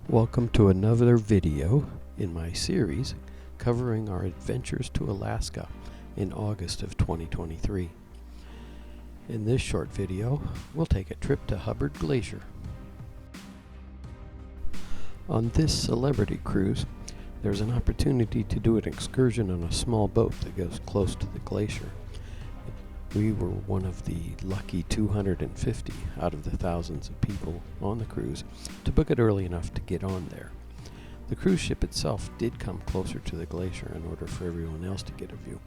Welcome to another video in my series covering our adventures to Alaska in August of 2023. In this short video, we'll take a trip to Hubbard Glacier. On this celebrity cruise, there's an opportunity to do an excursion on a small boat that goes close to the glacier. We were one of the lucky 250 out of the thousands of people on the cruise to book it early enough to get on there. The cruise ship itself did come closer to the glacier in order for everyone else to get a view,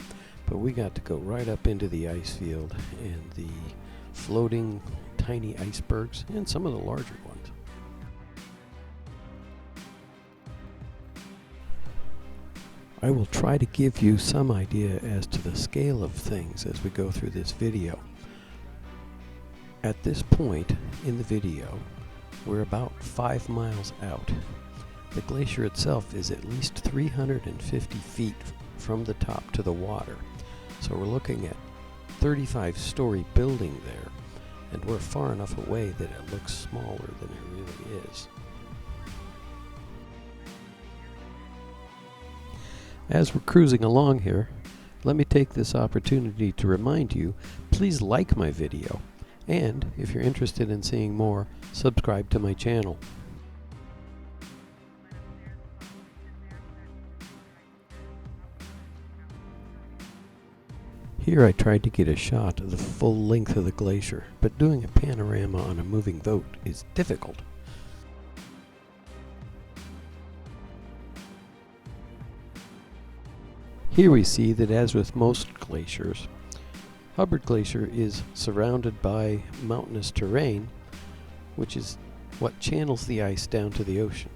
but we got to go right up into the ice field and the floating tiny icebergs and some of the larger ones. I will try to give you some idea as to the scale of things as we go through this video. At this point in the video, we're about 5 miles out. The glacier itself is at least 350 feet from the top to the water. So we're looking at 35-story building there, and we're far enough away that it looks smaller than it really is. As we're cruising along here, let me take this opportunity to remind you, please like my video, and if you're interested in seeing more, subscribe to my channel. Here I tried to get a shot of the full length of the glacier, but doing a panorama on a moving boat is difficult. Here we see that, as with most glaciers, Hubbard Glacier is surrounded by mountainous terrain, which is what channels the ice down to the ocean.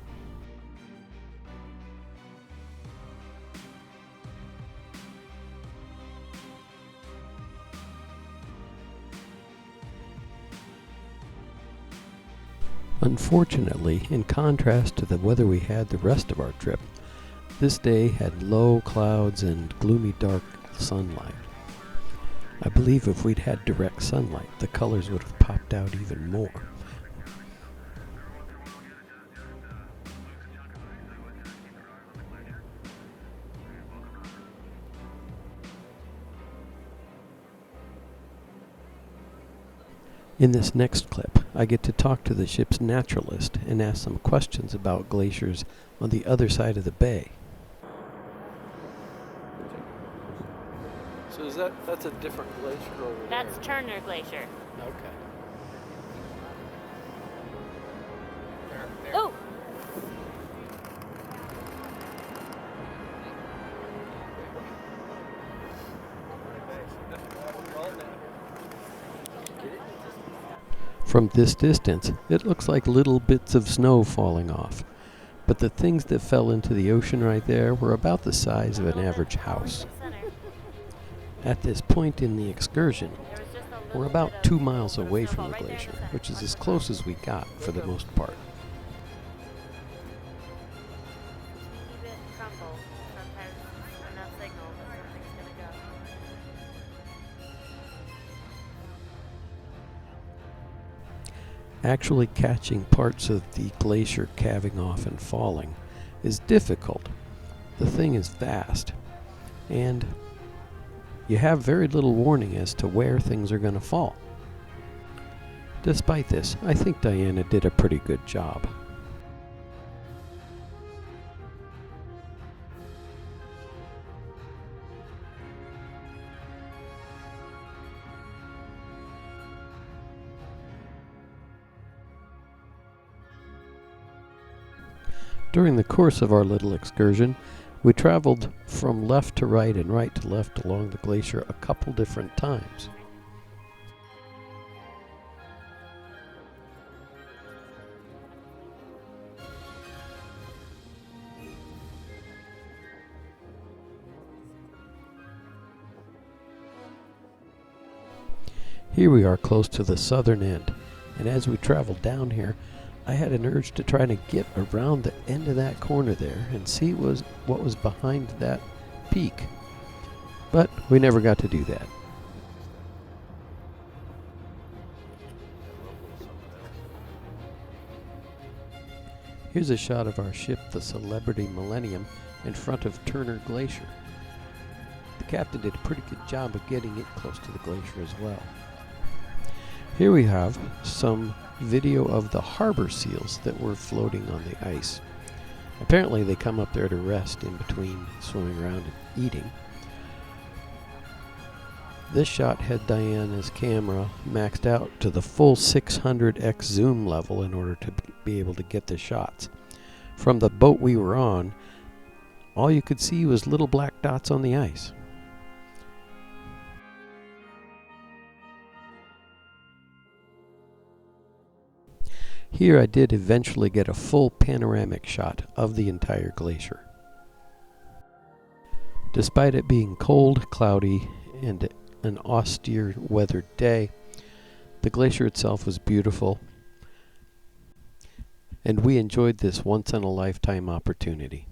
Unfortunately, in contrast to the weather we had the rest of our trip, this day had low clouds and gloomy dark sunlight. I believe if we'd had direct sunlight, the colors would have popped out even more. In this next clip, I get to talk to the ship's naturalist and ask some questions about glaciers on the other side of the bay. So that's a different glacier over there? That's Turner Glacier. Okay. Oh! From this distance, it looks like little bits of snow falling off, but the things that fell into the ocean right there were about the size of an average house. At this point in the excursion, we're about 2 miles away from the glacier, which is as close as we got for the most part. Actually catching parts of the glacier calving off and falling is difficult. The thing is vast, and you have very little warning as to where things are going to fall. Despite this, I think Diana did a pretty good job. During the course of our little excursion, we traveled from left to right and right to left along the glacier a couple different times. Here we are close to the southern end, and as we traveled down here, I had an urge to try to get around the end of that corner there and see what was behind that peak. But we never got to do that. Here's a shot of our ship, the Celebrity Millennium, in front of Turner Glacier. The captain did a pretty good job of getting it close to the glacier as well. Here we have some video of the harbor seals that were floating on the ice. Apparently they come up there to rest in between swimming around and eating. This shot had Diana's camera maxed out to the full 600x zoom level in order to be able to get the shots. From the boat we were on, all you could see was little black dots on the ice. Here I did eventually get a full panoramic shot of the entire glacier. Despite it being cold, cloudy, and an austere weathered day, the glacier itself was beautiful, and we enjoyed this once-in-a-lifetime opportunity.